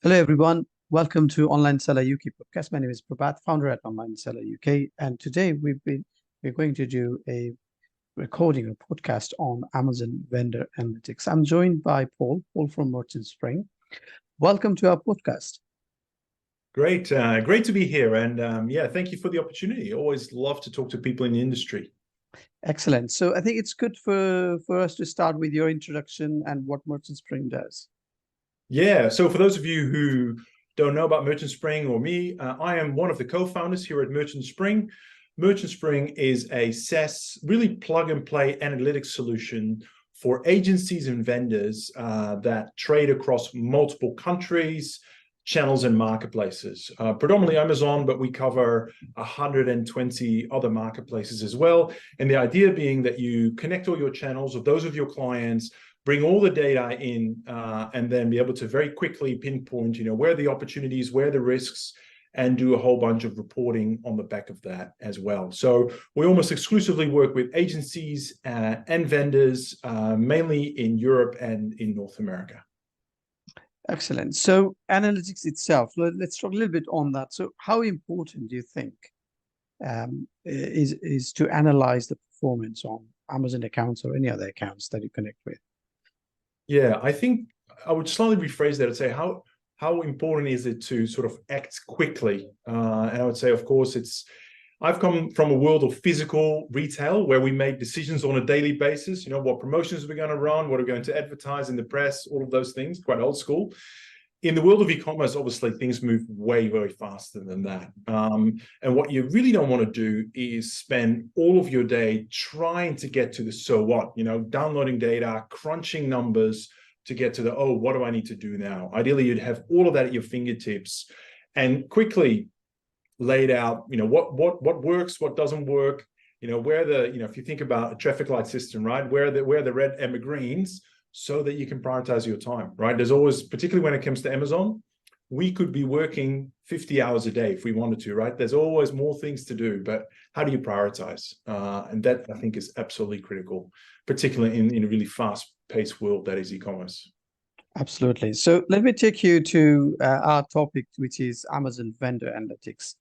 Hello, everyone. Welcome to Online Seller UK podcast. My name is Prabhat, founder at Online Seller UK, and today we're going to do a recording, a podcast on Amazon Vendor Analytics. I'm joined by Paul from Merchant Spring. Welcome to our podcast. Great, great to be here, and yeah, thank you for the opportunity. Always love to talk to people in the industry. Excellent. So I think it's good for us to start with your introduction and what Merchant Spring does. Yeah, so for those of you who don't know about Merchant Spring or me, I am one of the co-founders here at Merchant Spring. Merchant Spring is a SaaS, really plug-and-play analytics solution for agencies and vendors that trade across multiple countries, channels, and marketplaces. Predominantly Amazon, but we cover 120 other marketplaces as well. And the idea being that you connect all your channels of those of your clients, bring all the data in, and then be able to very quickly pinpoint, where the opportunities, where the risks, and do a whole bunch of reporting on the back of that as well. So we almost exclusively work with agencies and vendors, mainly in Europe and in North America. Excellent. So analytics itself, let's talk a little bit on that. So how important do you think is to analyze the performance on Amazon accounts or any other accounts that you connect with? Yeah, I think I would slightly rephrase that and say how important is it to sort of act quickly? And I would say, of course, I've come from a world of physical retail where we make decisions on a daily basis, what promotions we're going to run, what we're going to advertise in the press, all of those things, quite old school. In the world of e-commerce, obviously, things move way, very faster than that. And what you really don't want to do is spend all of your day trying to get to the so what, downloading data, crunching numbers to get to the, oh, what do I need to do now? Ideally, you'd have all of that at your fingertips and quickly laid out, what works, what doesn't work, where if you think about a traffic light system, right, where the red and the greens, so that you can prioritize your time, right? There's always, particularly when it comes to Amazon, we could be working 50 hours a day if we wanted to, right? There's always more things to do, but how do you prioritize? And that, I think, is absolutely critical, particularly in a really fast-paced world that is e-commerce. Absolutely. So let me take you to our topic, which is Amazon Vendor Analytics.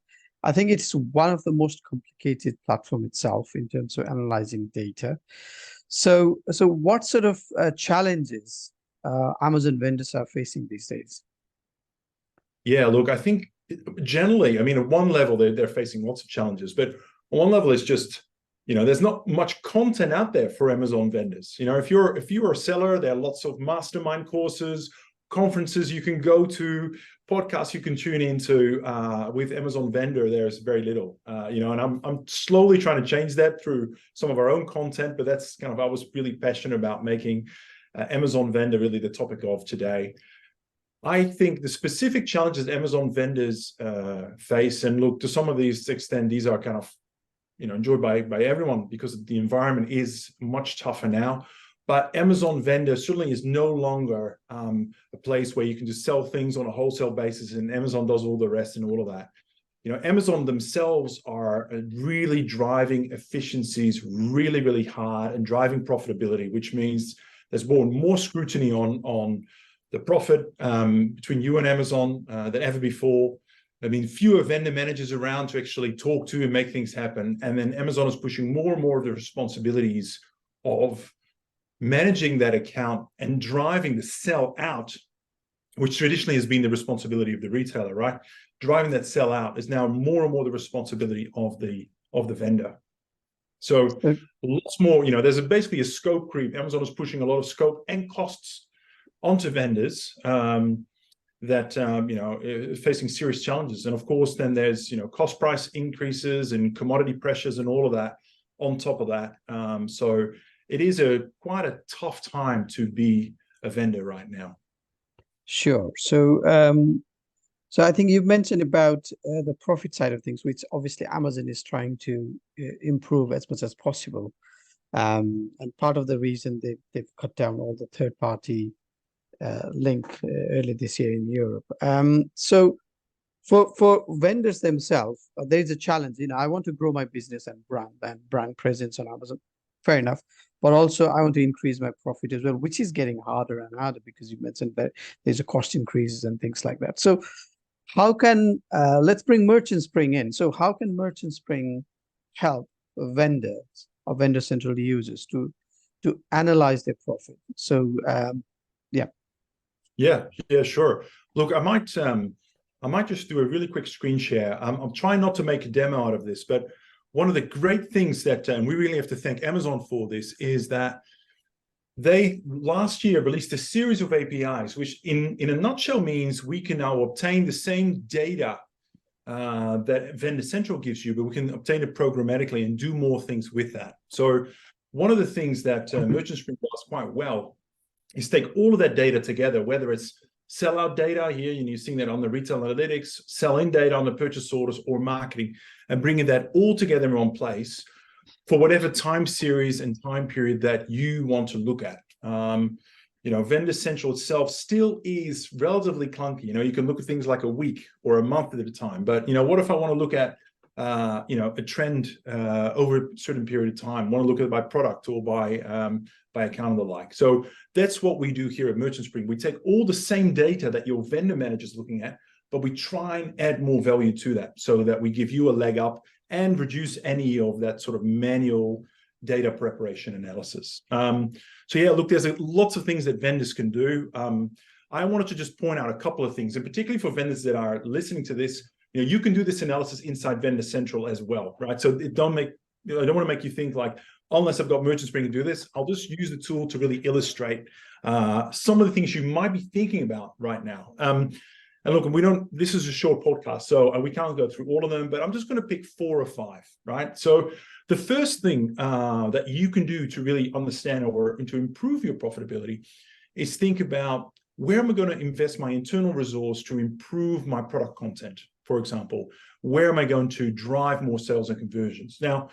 I think it's one of the most complicated platform itself in terms of analyzing data. So what sort of challenges Amazon vendors are facing these days? Yeah, look, I think generally, at one level, they're facing lots of challenges, but on one level, it's just, there's not much content out there for Amazon vendors. If you're a seller, there are lots of mastermind courses, conferences you can go to, podcasts you can tune into. With Amazon vendor, there's very little, and I'm slowly trying to change that through some of our own content, but that's kind of, I was really passionate about making Amazon vendor really the topic of today. I think the specific challenges Amazon vendors face, and look, to some of these extent, these are kind of, enjoyed by everyone because the environment is much tougher now. But Amazon vendor certainly is no longer a place where you can just sell things on a wholesale basis and Amazon does all the rest and all of that. Amazon themselves are really driving efficiencies really, really hard and driving profitability, which means there's more scrutiny on the profit between you and Amazon than ever before. Fewer vendor managers around to actually talk to and make things happen. And then Amazon is pushing more and more of the responsibilities of managing that account and driving the sell out, which traditionally has been the responsibility of the retailer, right? Driving that sell out is now more and more the responsibility of the vendor. So lots more, there's basically a scope creep. Amazon is pushing a lot of scope and costs onto vendors that facing serious challenges. And of course, then there's cost price increases and commodity pressures and all of that on top of that. So it is quite a tough time to be a vendor right now. Sure. So I think you've mentioned about the profit side of things, which obviously Amazon is trying to improve as much as possible. And part of the reason they've cut down all the third-party link earlier this year in Europe. So for vendors themselves, there's a challenge. I want to grow my business and brand presence on Amazon. fair enough. But also, I want to increase my profit as well, which is getting harder and harder because you mentioned that there's a cost increases and things like that. So, how can let's bring Merchant Spring in? So, how can Merchant Spring help vendors or vendor central users to analyze their profit? So, yeah. Yeah, sure. Look, I might just do a really quick screen share. I'm trying not to make a demo out of this, but one of the great things that, and we really have to thank Amazon for this, is that they last year released a series of APIs, which in a nutshell means we can now obtain the same data that Vendor Central gives you, but we can obtain it programmatically and do more things with that. So one of the things that Merchant Spring does quite well is take all of that data together, whether it's sellout data here, and you're seeing that on the retail analytics, sell-in data on the purchase orders or marketing, and bringing that all together in one place for whatever time series and time period that you want to look at. Vendor Central itself still is relatively clunky. You can look at things like a week or a month at a time, but what if I want to look at a trend over a certain period of time, want to look at it by product or by account and the like. So that's what we do here at Merchant Spring. We take all the same data that your vendor manager is looking at, but we try and add more value to that so that we give you a leg up and reduce any of that sort of manual data preparation analysis. So yeah, look, there's lots of things that vendors can do. I wanted to just point out a couple of things, and particularly for vendors that are listening to this, you can do this analysis inside Vendor Central as well, right? So I don't want to make you think like, unless I've got Merchant Spring to do this, I'll just use the tool to really illustrate some of the things you might be thinking about right now. And look, this is a short podcast, so we can't go through all of them, but I'm just going to pick 4 or 5, right? So the first thing that you can do to really understand and to improve your profitability is think about, where am I going to invest my internal resource to improve my product content? For example, where am I going to drive more sales and conversions? Now,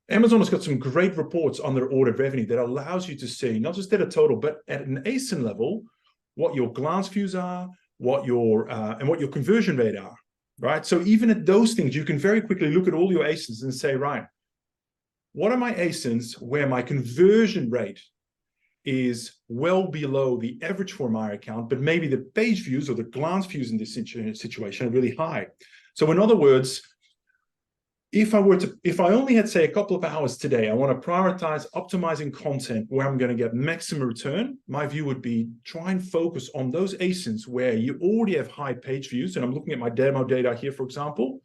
Amazon has got some great reports on their ordered revenue that allows you to see, not just at a total, but at an ASIN level, what your glance views are, what your conversion rate are, right? So even at those things, you can very quickly look at all your ASINs and say, right, what are my ASINs where my conversion rate is well below the average for my account, but maybe the page views or the glance views in this situation are really high. So in other words, if I only had, say, a couple of hours today, I want to prioritize optimizing content where I'm going to get maximum return, my view would be try and focus on those ASINs where you already have high page views. And I'm looking at my demo data here, for example.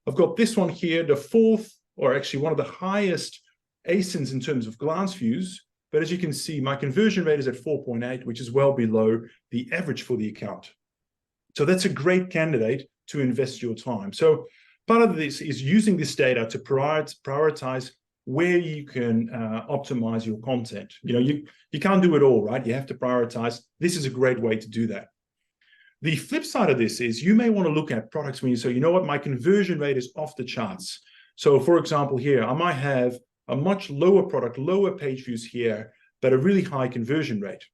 I've got this one here, the 4th, or actually one of the highest ASINs in terms of glance views. But as you can see, my conversion rate is at 4.8, which is well below the average for the account. So that's a great candidate to invest your time. So part of this is using this data to prioritize where you can optimize your content. You can't do it all, right? You have to prioritize. This is a great way to do that. The flip side of this is you may want to look at products when you say, you know what, my conversion rate is off the charts. So for example, here, I might have a much lower product, lower page views here, but a really high conversion rate.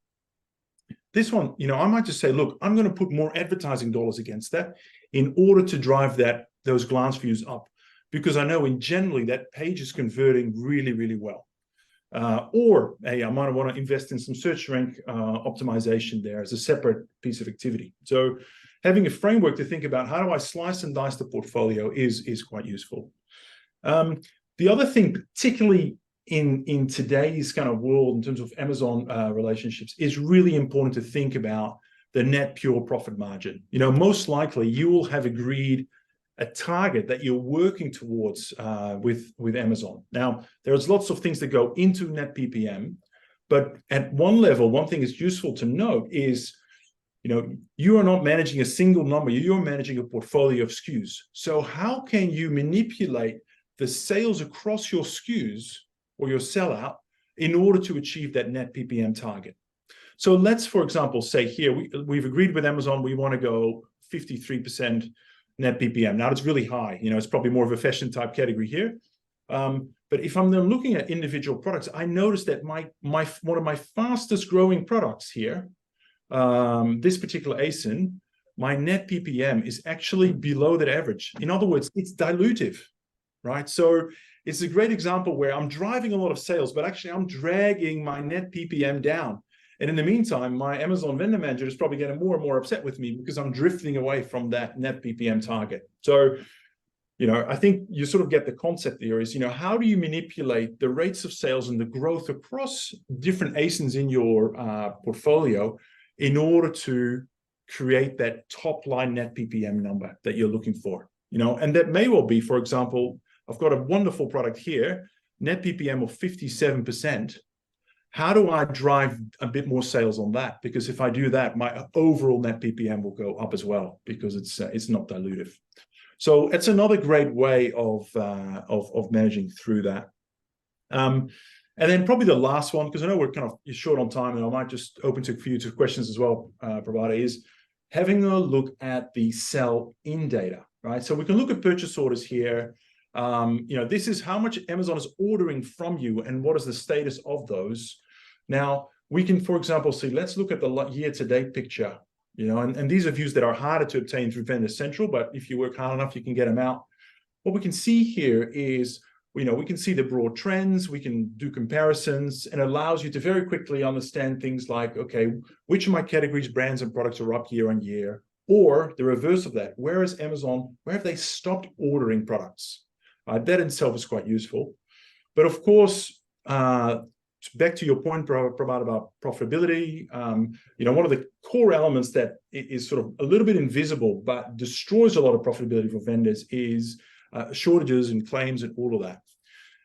This one, I might just say, look, I'm going to put more advertising dollars against that in order to drive those glance views up, because I know in generally that page is converting really, really well. Or hey, I might want to invest in some search rank optimization there as a separate piece of activity. So having a framework to think about how do I slice and dice the portfolio is quite useful. The other thing, particularly in today's kind of world in terms of Amazon relationships, is really important to think about the net pure profit margin. Most likely you will have agreed a target that you're working towards with Amazon. Now, there's lots of things that go into net PPM, but at one level, one thing is useful to note is, you are not managing a single number, you're managing a portfolio of SKUs. So how can you manipulate the sales across your SKUs or your sellout in order to achieve that net PPM target? So let's, for example, say here, we've agreed with Amazon, we want to go 53% net PPM. Now it's really high, it's probably more of a fashion type category here. But if I'm then looking at individual products, I notice that one of my fastest growing products here, this particular ASIN, my net PPM is actually below that average. In other words, it's dilutive, right? So it's a great example where I'm driving a lot of sales, but actually I'm dragging my net PPM down. And in the meantime, my Amazon vendor manager is probably getting more and more upset with me because I'm drifting away from that net PPM target. So, I think you sort of get the concept there is, how do you manipulate the rates of sales and the growth across different ASINs in your portfolio in order to create that top line net PPM number that you're looking for, and that may well be, for example, I've got a wonderful product here, net PPM of 57%. How do I drive a bit more sales on that? Because if I do that, my overall net PPM will go up as well because it's not dilutive. So it's another great way of managing through that. And then probably the last one, because I know we're kind of short on time, and I might just open to a few questions as well, Prabhat, is having a look at the sell-in data, right? So we can look at purchase orders here. This is how much Amazon is ordering from you and what is the status of those. Now, we can, for example, see, let's look at the year-to-date picture, and these are views that are harder to obtain through Vendor Central, but if you work hard enough, you can get them out. What we can see here is, we can see the broad trends, we can do comparisons, and it allows you to very quickly understand things like, okay, which of my categories, brands, and products are up year on year, or the reverse of that, where have they stopped ordering products? That in itself is quite useful. But of course, back to your point, Prabhat, about profitability, one of the core elements that is sort of a little bit invisible, but destroys a lot of profitability for vendors is shortages and claims and all of that.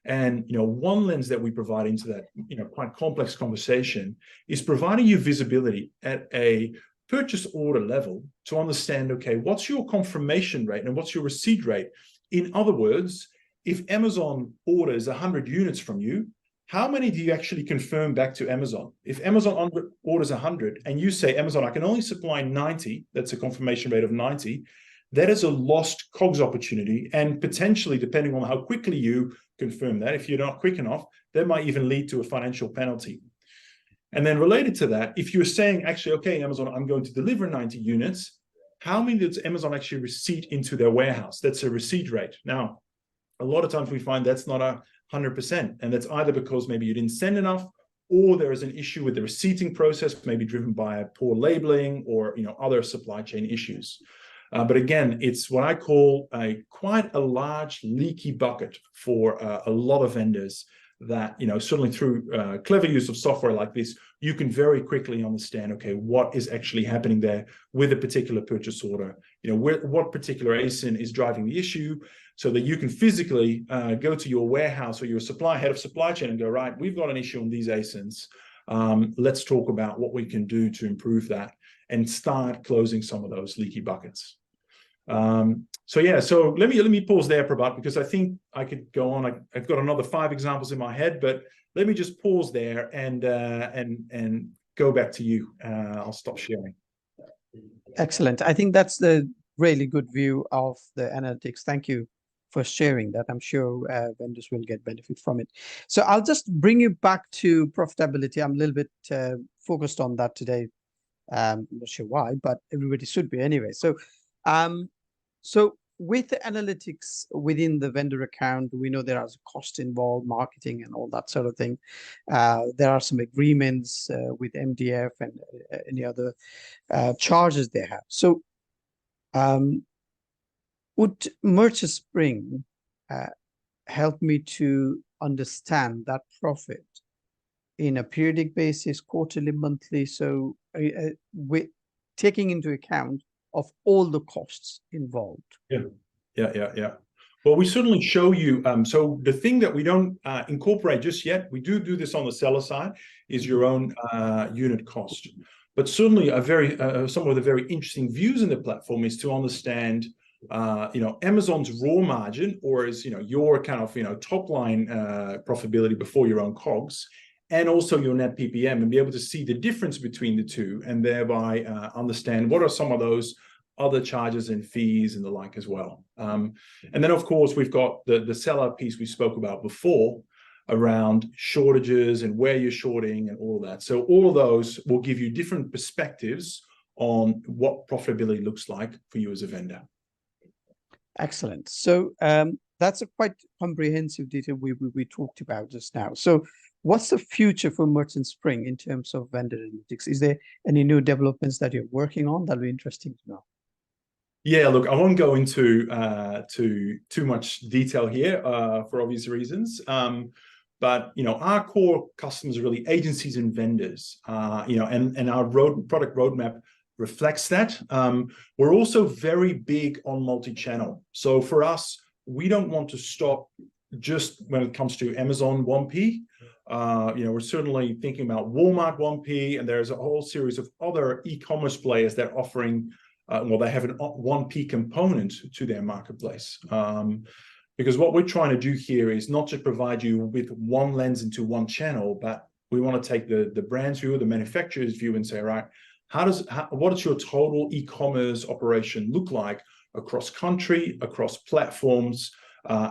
And, one lens that we provide into that, quite complex conversation is providing you visibility at a purchase order level to understand, okay, what's your confirmation rate and what's your receipt rate? In other words, if Amazon orders 100 units from you, how many do you actually confirm back to Amazon? If Amazon orders 100 and you say, Amazon, I can only supply 90, that's a confirmation rate of 90, that is a lost COGS opportunity. And potentially, depending on how quickly you confirm that, if you're not quick enough, that might even lead to a financial penalty. And then related to that, if you're saying, actually, okay, Amazon, I'm going to deliver 90 units, how many does Amazon actually receipt into their warehouse? That's a receipt rate. Now, a lot of times we find that's not 100%. And that's either because maybe you didn't send enough, or there is an issue with the receipting process, maybe driven by poor labeling or other supply chain issues. But again, it's what I call quite a large leaky bucket for a lot of vendors that, certainly through clever use of software like this, you can very quickly understand, okay, what is actually happening there with a particular purchase order, what particular ASIN is driving the issue, so that you can physically go to your warehouse or your head of supply chain and go, right, we've got an issue on these ASINs. Let's talk about what we can do to improve that and start closing some of those leaky buckets. So let me pause there, Prabhat, because I think I could go on. I've got another 5 examples in my head, but let me just pause there and go back to you. I'll stop sharing. Excellent. I think that's the really good view of the analytics. Thank you for sharing that. I'm sure vendors will get benefit from it. So I'll just bring you back to profitability. I'm a little bit focused on that today. I'm not sure why, but everybody should be anyway. So with the analytics within the vendor account, we know there are costs involved, marketing and all that sort of thing. There are some agreements with MDF and any other charges they have. So would Merchant Spring help me to understand that profit in a periodic basis, quarterly, monthly? So with taking into account of all the costs involved. Yeah. Well, we certainly show you. So the thing that we don't incorporate just yet, we do this on the seller side, is your own unit cost. But certainly some of the very interesting views in the platform is to understand, Amazon's raw margin, or is your kind of top line profitability before your own COGS, and also your net PPM, and be able to see the difference between the two, and thereby understand what are some of those other charges and fees and the like as well. And then, of course, we've got the seller piece we spoke about before around shortages and where you're shorting and all of that. So all of those will give you different perspectives on what profitability looks like for you as a vendor. Excellent. So that's a quite comprehensive detail we talked about just now. So what's the future for Merchant Spring in terms of vendor analytics? Is there any new developments that you're working on that'll be interesting to know? Yeah, look, I won't go into too much detail here for obvious reasons. But our core customers are really agencies and vendors. And our product roadmap reflects that. We're also very big on multi-channel. So for us, we don't want to stop just when it comes to Amazon 1P. We're certainly thinking about Walmart 1P, and there's a whole series of other e-commerce players that are offering. They have an 1P component to their marketplace. Because what we're trying to do here is not just provide you with one lens into one channel, but we want to take the brand's view, the manufacturer's view, and say, right, what does your total e-commerce operation look like across country, across platforms,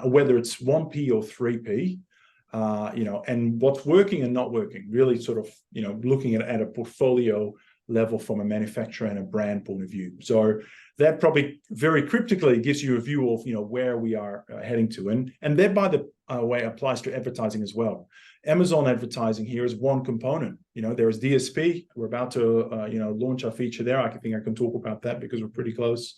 whether it's 1P or 3P, and what's working and not working, really sort of, looking at a portfolio level from a manufacturer and a brand point of view. So that probably very cryptically gives you a view of where we are heading to, and that, by the way, applies to advertising as well. Amazon advertising here is one component. There's DSP. We're about to launch our feature there. I think I can talk about that because we're pretty close.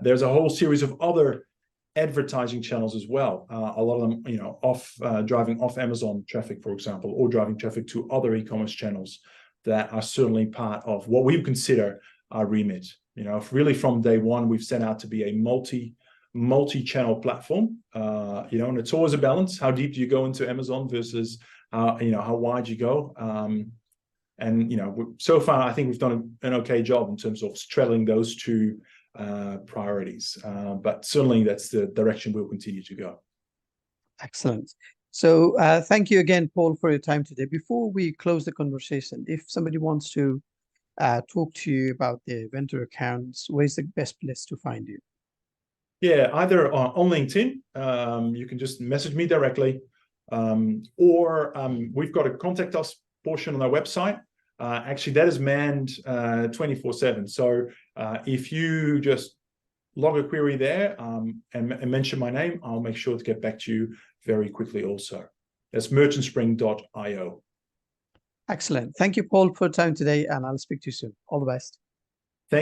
There's a whole series of other advertising channels as well. A lot of them, driving off Amazon traffic, for example, or driving traffic to other e-commerce channels that are certainly part of what we consider our remit. Really from day one, we've set out to be a multi-channel platform. And it's always a balance. How deep do you go into Amazon versus how wide you go? So far, I think we've done an okay job in terms of straddling those two priorities. But certainly that's the direction we'll continue to go. Excellent. So thank you again, Paul, for your time today. Before we close the conversation, if somebody wants to talk to you about their vendor accounts, where's the best place to find you? Yeah, either on LinkedIn, you can just message me directly, or we've got a contact us portion on our website. Actually, that is manned 24/7. So if you just log a query there and mention my name, I'll make sure to get back to you very quickly also. That's merchantspring.io. Excellent. Thank you, Paul, for your time today, and I'll speak to you soon. All the best.